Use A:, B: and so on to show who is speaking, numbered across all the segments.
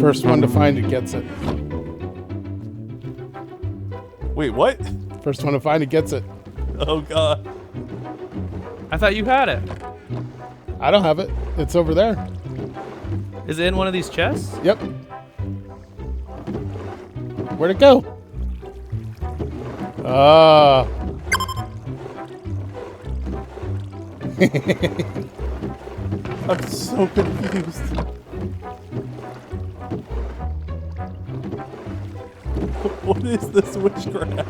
A: First one to find it gets it.
B: Wait, what?
A: First one to find it gets it.
B: Oh, God.
C: I thought you had it.
A: I don't have it. It's over there.
C: Is it in one of these chests?
A: Yep. Where'd it go? Ah.
B: I'm so confused. What is this witchcraft?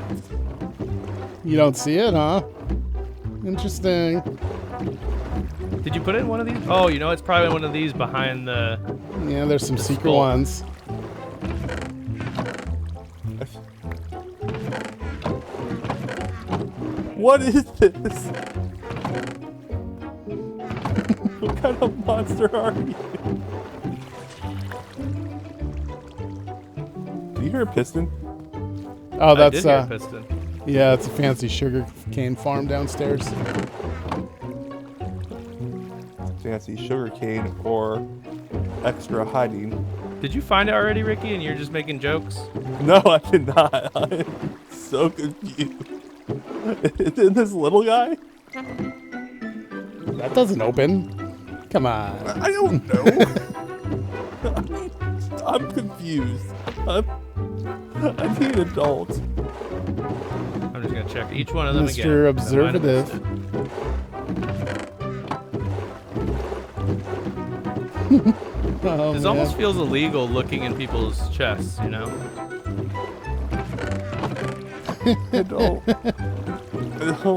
A: You don't see it, huh? Interesting.
C: Did you put it in one of these? Oh, you know, it's probably one of these behind the...
A: Yeah, there's some secret
C: skull.
A: ones.
B: What is this? What kind of monster are you? Do you hear a piston?
A: Oh, that's
C: I did hear a piston.
A: yeah, it's a fancy sugar cane farm downstairs.
B: Fancy sugarcane or extra hiding.
C: Did you find it already, Ricky, and you're just making jokes?
B: No, I did not. I'm so confused. Isn't this little guy?
A: That doesn't open. Come on.
B: I don't know. I'm confused. I'm an adult.
C: I'm just gonna check each one of them again.
A: Mr. Observative. Oh,
C: This
A: man.
C: almost feels illegal looking in people's chests, you know?
B: I don't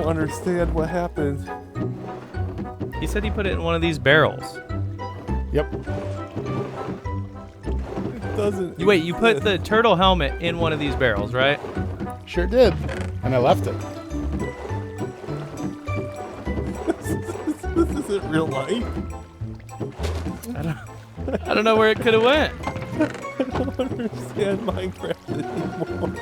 B: understand what happened.
C: He said he put it in one of these barrels.
A: Yep.
B: It doesn't.
C: Wait, you put
B: exist.
C: the turtle helmet in one of these barrels, right?
A: Sure did. And I left it.
B: This isn't real life.
C: I don't know where it could have went.
B: I don't understand Minecraft anymore.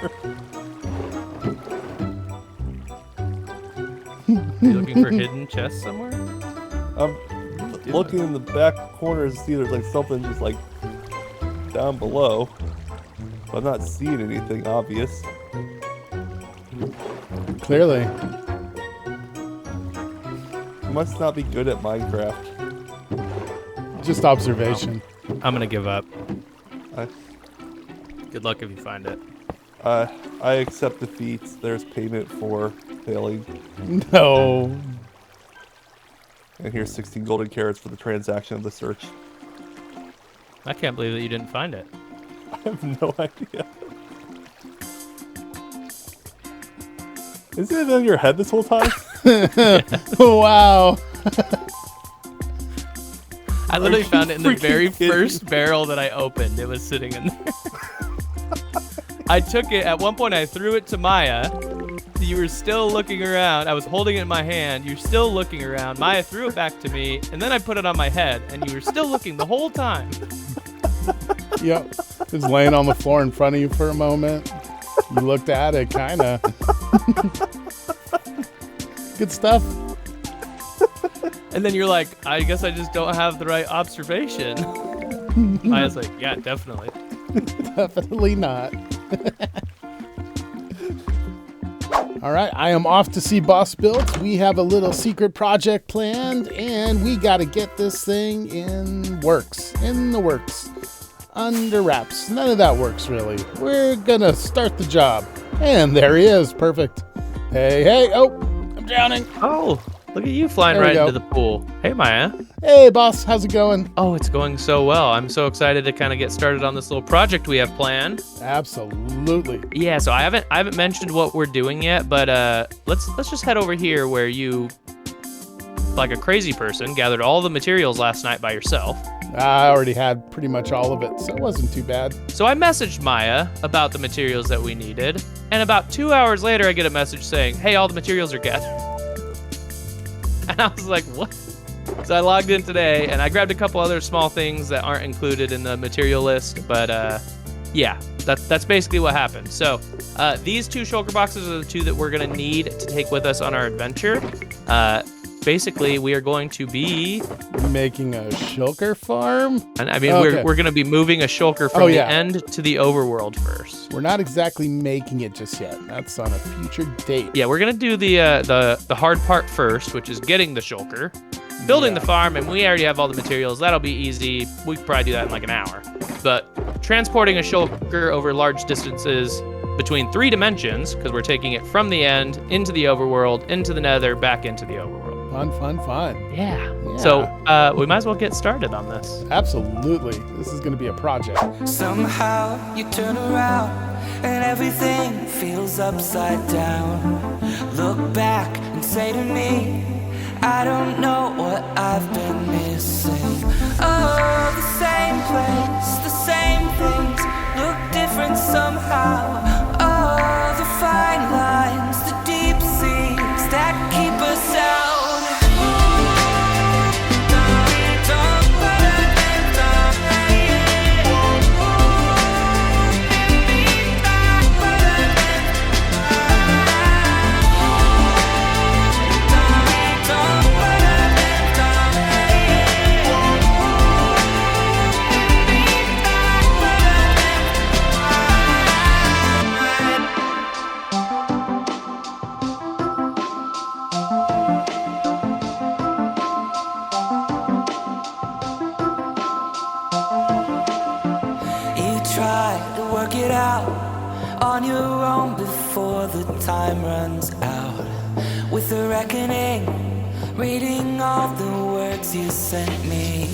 C: You looking for hidden chests somewhere?
B: I'm looking in the back corners to see there's like something just like down below. But I'm not seeing anything obvious.
A: Clearly.
B: I must not be good at Minecraft.
A: Just observation.
C: I'm gonna give up.
B: I
C: Good luck if you find it.
B: I accept defeat. There's payment for failing.
A: No.
B: And here's 16 golden carrots for the transaction of the search.
C: I can't believe that you didn't find it.
B: I have no idea. Isn't it in your head this whole time?
A: Wow.
C: I literally found it in the
B: freaking
C: very
B: kidding
C: first barrel that I opened. It was sitting in there. I took it, at one point I threw it to Maya. You were still looking around. I was holding it in my hand. You're still looking around. Maya threw it back to me, and then I put it on my head, and you were still looking the whole time.
A: Yep. It was laying on the floor in front of you for a moment. You looked at it, kind of. Good stuff.
C: And then you're like, I guess I just don't have the right observation. Maya's like, yeah, definitely.
A: Definitely not. All right, I am off to see Boss Builds. We have a little secret project planned, and we got to get this thing in the works, under wraps. None of that works, really. We're going to start the job. And there he is. Perfect. Hey, hey. Oh, I'm drowning.
C: Oh, look at you flying
A: There we
C: right
A: go.
C: into the pool. Hey, Maya.
A: Hey, boss. How's it going?
C: Oh, it's going so well. I'm so excited to kind of get started on this little project we have planned.
A: Absolutely.
C: Yeah, so I haven't mentioned what we're doing yet, but let's just head over here where you, like a crazy person, gathered all the materials last night by yourself.
A: I already had pretty much all of it, so it wasn't too bad.
C: So I messaged Maya about the materials that we needed, and about 2 hours later I get a message saying, hey, all the materials are gathered. And I was like, what? So I logged in today, and I grabbed a couple other small things that aren't included in the material list, but yeah, that's basically what happened. So these two shulker boxes are the two that we're gonna need to take with us on our adventure. basically we are going to be
A: making a Shulker Farm.
C: And I mean, we're going to be moving a Shulker from the end to the overworld first.
A: We're not exactly making it just yet. That's on a future date.
C: Yeah, we're going to do the hard part first, which is getting the Shulker, building the farm, and we already have all the materials. That'll be easy. We could probably do that in like an hour. But transporting a Shulker over large distances between 3 dimensions, because we're taking it from the end into the overworld, into the nether, back into the overworld.
A: Fun.
C: Yeah. So we might as well get started on this.
A: Absolutely. This is going to be a project.
D: Somehow you turn around and everything feels upside down. Look back and say to me, I don't know what I've been missing. Oh, the same place, the same things look different somehow. Oh, the fine lines, the deep seas that keep us out. On your own before the time runs out. With the reckoning, reading all the words you sent me.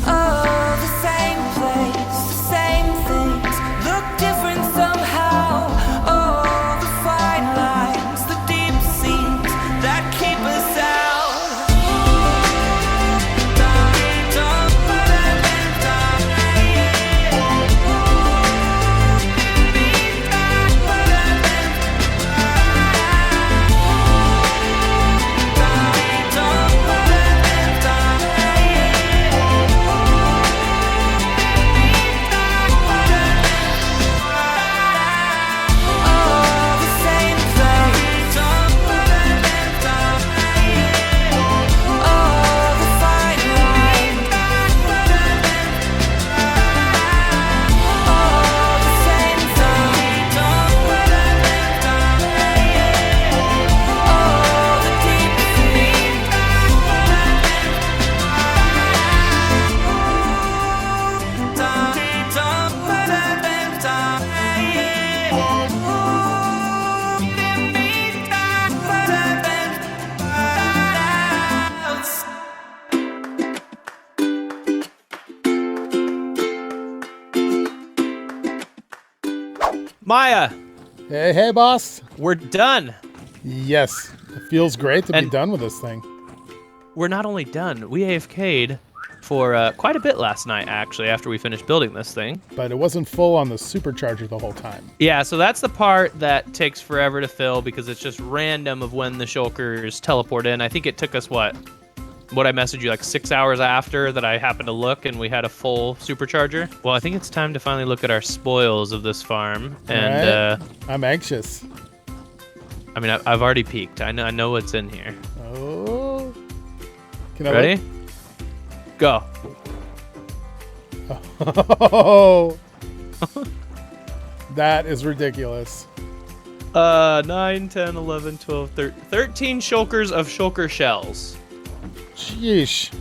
D: Oh, the same place, the same things look different somehow. Oh, the fine lines, the deep seas that keep us out.
C: Miah!
A: Hey, boss.
C: We're done.
A: Yes. It feels great to be done with this thing.
C: We're not only done, we AFK'd for quite a bit last night, actually, after we finished building this thing.
A: But it wasn't full on the supercharger the whole time.
C: Yeah, so that's the part that takes forever to fill because it's just random of when the Shulkers teleport in. I think it took us, what I messaged you, like 6 hours after that I happened to look and we had a full supercharger. Well, I think it's time to finally look at our spoils of this farm. And
A: I'm anxious.
C: I mean, I've already peeked. I know what's in here.
A: Oh. Can I
C: Ready?
A: look?
C: Go.
A: Oh. That is ridiculous.
C: 9, 10, 11, 12, 13 Shulkers of Shulker Shells.
A: Sheesh.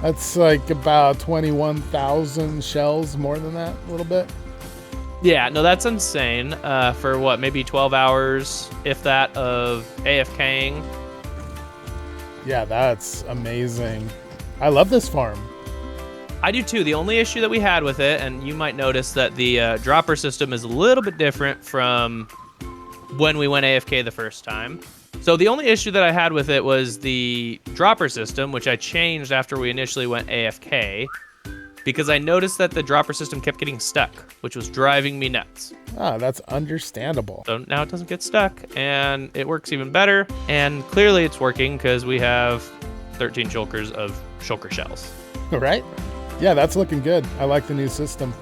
A: That's like about 21,000 shells, more than that, a little bit.
C: Yeah, no, that's insane. For what, maybe 12 hours, if that, of AFKing.
A: Yeah, that's amazing. I love this farm.
C: I do too. The only issue that we had with it, and you might notice that the dropper system is a little bit different from when we went AFK the first time. So the only issue that I had with it was the dropper system, which I changed after we initially went AFK, because I noticed that the dropper system kept getting stuck, which was driving me nuts.
A: Ah, that's understandable.
C: So now it doesn't get stuck, and it works even better. And clearly it's working because we have 13 Shulkers of Shulker Shells.
A: All right. Yeah, that's looking good. I like the new system.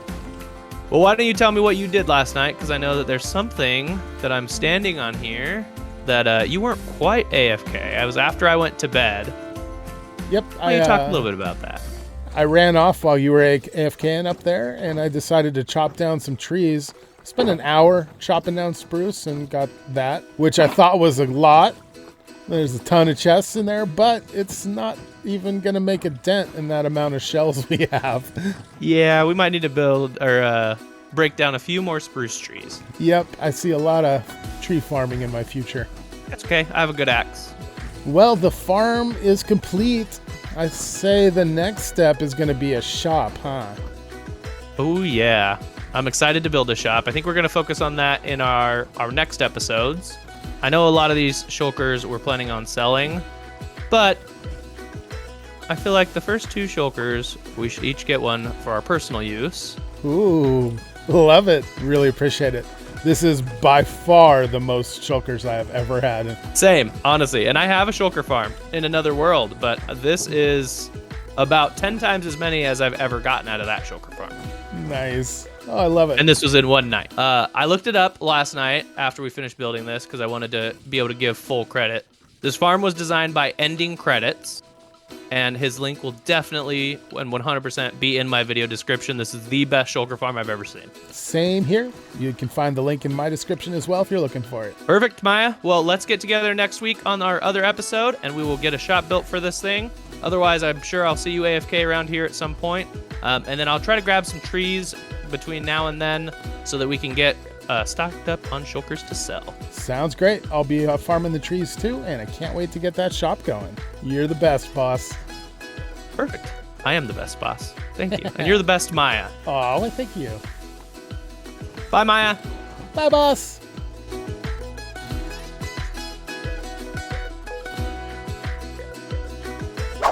C: Well, why don't you tell me what you did last night? Because I know that there's something that I'm standing on here that you weren't quite AFK. I was after I went to bed,
A: Yep.
C: Why don't you talk a little bit about that?
A: I ran off while you were AFKing up there, and I decided to chop down some trees. Spent an hour chopping down spruce and got that, which I thought was a lot. There's a ton of chests in there, but it's not even going to make a dent in that amount of shells we have.
C: Yeah, we might need to build or break down a few more spruce trees.
A: Yep, I see a lot of tree farming in my future.
C: That's okay. I have a good axe.
A: Well, the farm is complete. I say the next step is going to be a shop, huh?
C: Oh, yeah. I'm excited to build a shop. I think we're going to focus on that in our next episodes. I know a lot of these shulkers we're planning on selling, but I feel like the first 2 shulkers, we should each get one for our personal use.
A: Ooh, love it. Really appreciate it. This is by far the most shulkers I have ever had.
C: Same, honestly. And I have a shulker farm in another world, but this is about 10 times as many as I've ever gotten out of that shulker farm.
A: Nice. Oh, I love it.
C: And this was in one night. I looked it up last night after we finished building this because I wanted to be able to give full credit. This farm was designed by Ending Credits, and his link will definitely and 100% be in my video description. This is the best shulker farm I've ever seen.
A: Same here. You can find the link in my description as well if you're looking for it.
C: Perfect, Maya. Well, let's get together next week on our other episode, and we will get a shop built for this thing. Otherwise, I'm sure I'll see you AFK around here at some point. And then I'll try to grab some trees between now and then so that we can get stocked up on shulkers to sell.
A: Sounds great. I'll be farming the trees too, and I can't wait to get that shop going. You're the best, boss.
C: Perfect. I am the best, boss. Thank you. And you're the best, Maya.
A: Oh, well, thank you.
C: Bye, Maya.
A: Bye, boss.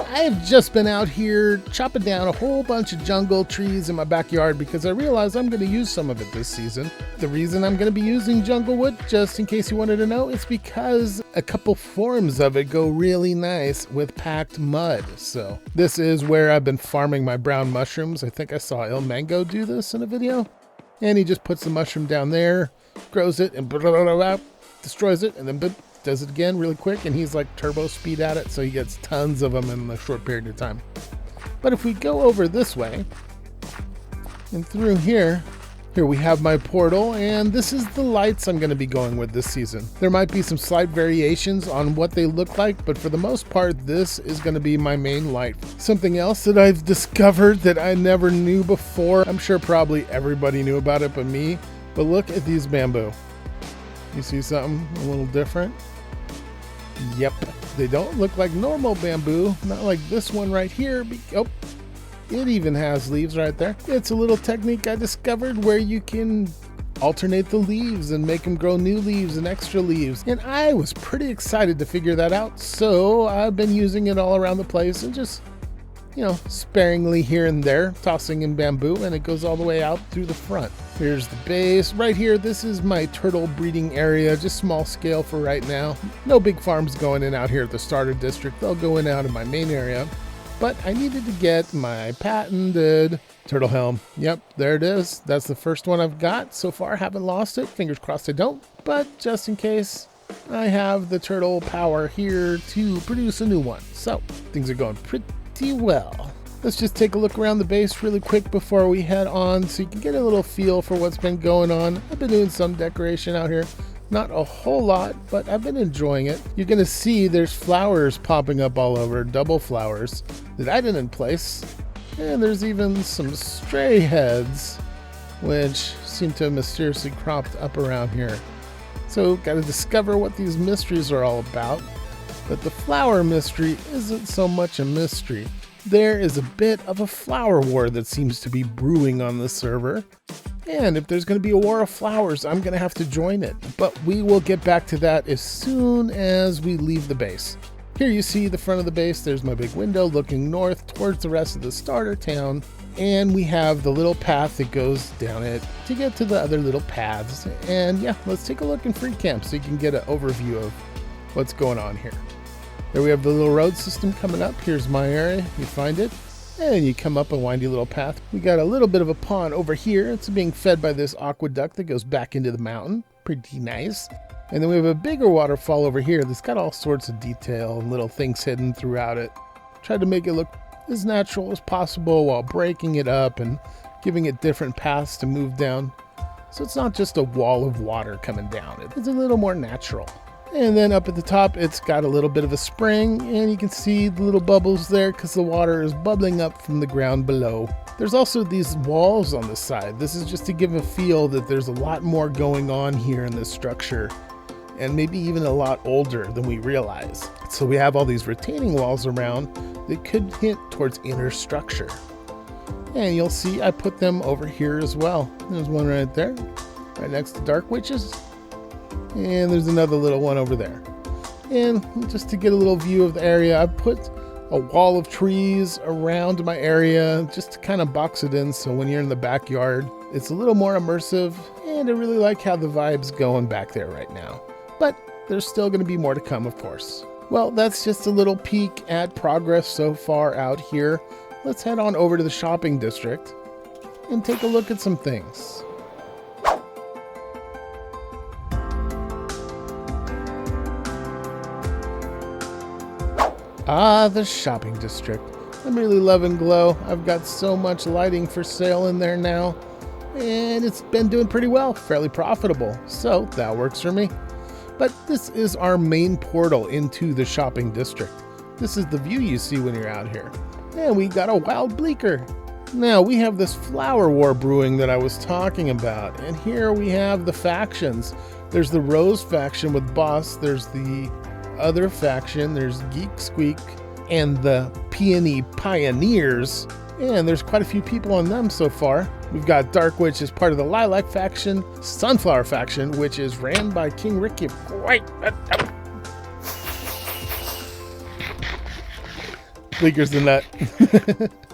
A: I've just been out here chopping down a whole bunch of jungle trees in my backyard because I realized I'm going to use some of it this season. The reason I'm going to be using jungle wood, just in case you wanted to know, is because a couple forms of it go really nice with packed mud. So this is where I've been farming my brown mushrooms. I think I saw Il Mango do this in a video. And he just puts the mushroom down there, grows it, and destroys it, and then does it again really quick, and he's like turbo speed at it, so he gets tons of them in a short period of time. But if we go over this way and through here we have my portal, and this is the lights I'm going to be going with this season. There might be some slight variations on what they look like, but for the most part, this is going to be my main light. Something else that I've discovered that I never knew before, I'm sure probably everybody knew about it but me, but look at these bamboo. You see something a little different? Yep, they don't look like normal bamboo, not like this one right here. Oh, it even has leaves right there. It's a little technique I discovered where you can alternate the leaves and make them grow new leaves and extra leaves. And I was pretty excited to figure that out, so I've been using it all around the place and just, you know, sparingly here and there, tossing in bamboo, and it goes all the way out through the front. Here's the base. Right here, this is my turtle breeding area, just small scale for right now. No big farms going in out here at the starter district. They'll go in out of my main area. But I needed to get my patented turtle helm. Yep, there it is. That's the first one I've got. So far, haven't lost it. Fingers crossed I don't. But just in case, I have the turtle power here to produce a new one. So, things are going pretty well. Let's just take a look around the base really quick before we head on so you can get a little feel for what's been going on. I've been doing some decoration out here. Not a whole lot, but I've been enjoying it. You're going to see there's flowers popping up all over, double flowers that I didn't place. And there's even some stray heads, which seem to have mysteriously cropped up around here. So, got to discover what these mysteries are all about. But the flower mystery isn't so much a mystery. There is a bit of a flower war that seems to be brewing on the server. And if there's going to be a war of flowers, I'm going to have to join it. But we will get back to that as soon as we leave the base. Here you see the front of the base. There's my big window looking north towards the rest of the starter town. And we have the little path that goes down it to get to the other little paths. And yeah, let's take a look in free camp so you can get an overview of what's going on here. There we have the little road system coming up. Here's my area. You find it. And you come up a windy little path. We got a little bit of a pond over here. It's being fed by this aqueduct that goes back into the mountain. Pretty nice. And then we have a bigger waterfall over here that's got all sorts of detail and little things hidden throughout it. Tried to make it look as natural as possible while breaking it up and giving it different paths to move down. So it's not just a wall of water coming down. It's a little more natural. And then up at the top, it's got a little bit of a spring, and you can see the little bubbles there because the water is bubbling up from the ground below. There's also these walls on the side. This is just to give a feel that there's a lot more going on here in this structure, and maybe even a lot older than we realize. So we have all these retaining walls around that could hint towards inner structure. And you'll see I put them over here as well. There's one right there, right next to Darkwych's. And there's another little one over there. And just to get a little view of the area, I put a wall of trees around my area just to kind of box it in, so when you're in the backyard, it's a little more immersive. And I really like how the vibe's going back there right now. But there's still going to be more to come, of course. Well, that's just a little peek at progress so far out here. Let's head on over to the shopping district and take a look at some things. Ah, the shopping district. I'm really loving Glow. I've got so much lighting for sale in there now, and it's been doing pretty well, fairly profitable, so that works for me. But this is our main portal into the shopping district. This is the view you see when you're out here. And we got a wild Bleaker. Now we have this flower war brewing that I was talking about, and here we have the factions. There's the Rose faction with Boss, there's the other faction, there's Geeksqueek, and the Peony Pioneers, and there's quite a few people on them so far. We've got Darkwytch as part of the Lilac faction, Sunflower faction, which is ran by King RickyCFT. Bleaker's the nut.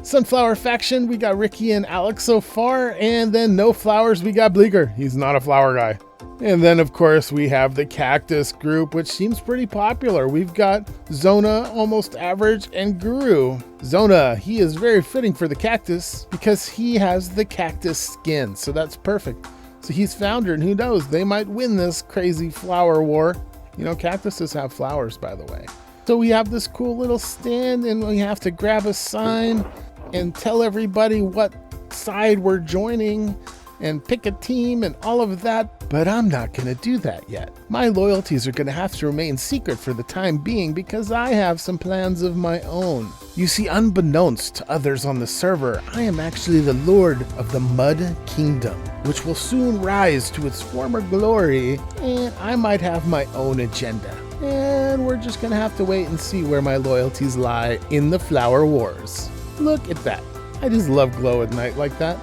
A: Sunflower faction, we got Ricky and Alex so far, and then no flowers, we got Bleaker. He's not a flower guy. And then, of course, we have the Cactus group, which seems pretty popular. We've got Zona, AlmostAverage, and Guru. Zona, he is very fitting for the Cactus because he has the Cactus skin, so that's perfect. So he's founder, and who knows, they might win this crazy flower war. You know, cactuses have flowers, by the way. So we have this cool little stand, and we have to grab a sign and tell everybody what side we're joining and pick a team and all of that, but I'm not going to do that yet. My loyalties are going to have to remain secret for the time being because I have some plans of my own. You see, unbeknownst to others on the server, I am actually the Lord of the Mud Kingdom, which will soon rise to its former glory, and I might have my own agenda. And we're just going to have to wait and see where my loyalties lie in the Flower Wars. Look at that. I just love Glow at night like that.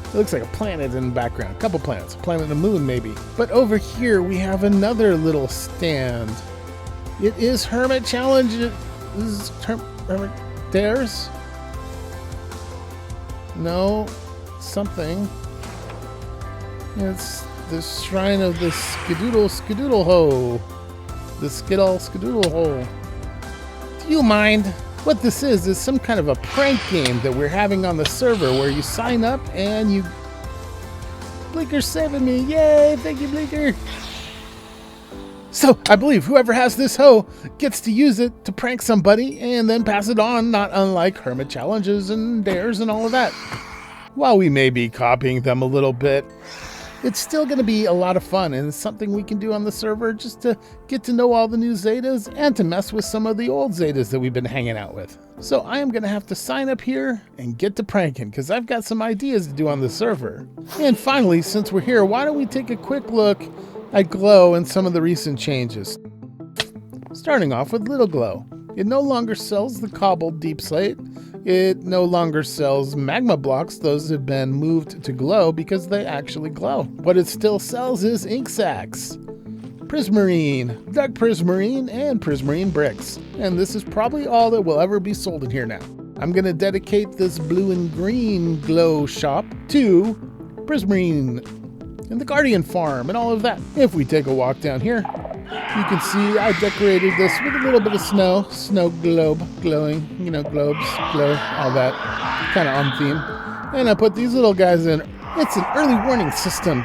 A: It looks like a planet in the background. A couple planets. A planet and a moon, maybe. But over here, we have another little stand. It is Hermit Challenge. Is Hermit Dares? No. Something. It's the Shrine of the Skadoodle Ho. The Skadoodle Hole. Do you mind? What this is some kind of a prank game that we're having on the server where you sign up and you... Bleaker's saving me. Yay! Thank you, Bleaker. So I believe whoever has this hoe gets to use it to prank somebody and then pass it on, not unlike Hermit Challenges and Dares and all of that. While we may be copying them a little bit, it's still going to be a lot of fun, and it's something we can do on the server just to get to know all the new Zetas and to mess with some of the old Zetas that we've been hanging out with. So I am going to have to sign up here and get to pranking because I've got some ideas to do on the server. And finally, since we're here, why don't we take a quick look at Glow and some of the recent changes. Starting off with Little Glow. It no longer sells the cobbled deep slate. It no longer sells magma blocks. Those have been moved to Glow because they actually glow. What it still sells is ink sacks, prismarine, dark prismarine, and prismarine bricks. And this is probably all that will ever be sold in here now. I'm going to dedicate this blue and green Glow shop to prismarine and the Guardian Farm and all of that. If we take a walk down here, you can see I decorated this with a little bit of snow globe, glowing, you know, globes, glow, all that, kind of on theme. And I put these little guys in. It's an early warning system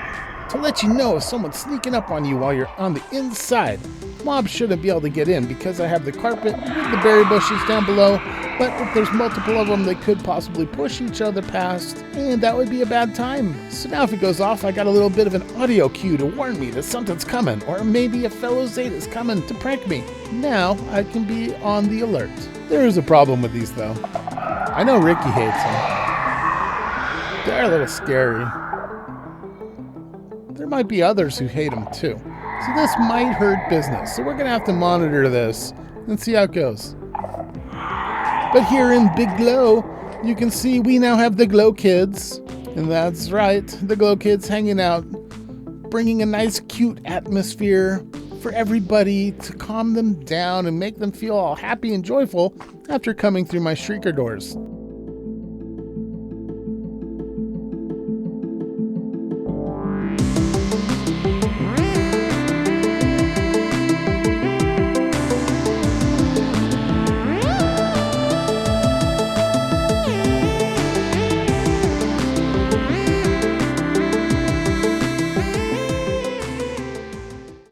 A: to let you know if someone's sneaking up on you while you're on the inside. Mobs shouldn't be able to get in because I have the carpet with the berry bushes down below, but if there's multiple of them, they could possibly push each other past, and that would be a bad time. So now if it goes off, I got a little bit of an audio cue to warn me that something's coming, or maybe a fellow Zeta's coming to prank me. Now I can be on the alert. There is a problem with these though. I know Ricky hates them. They're a little scary. There might be others who hate them too. So this might hurt business. So we're gonna have to monitor this and see how it goes. But here in Big Glow, you can see we now have the Glow Kids. And that's right, the Glow Kids hanging out, bringing a nice cute atmosphere for everybody to calm them down and make them feel all happy and joyful after coming through my shrieker doors.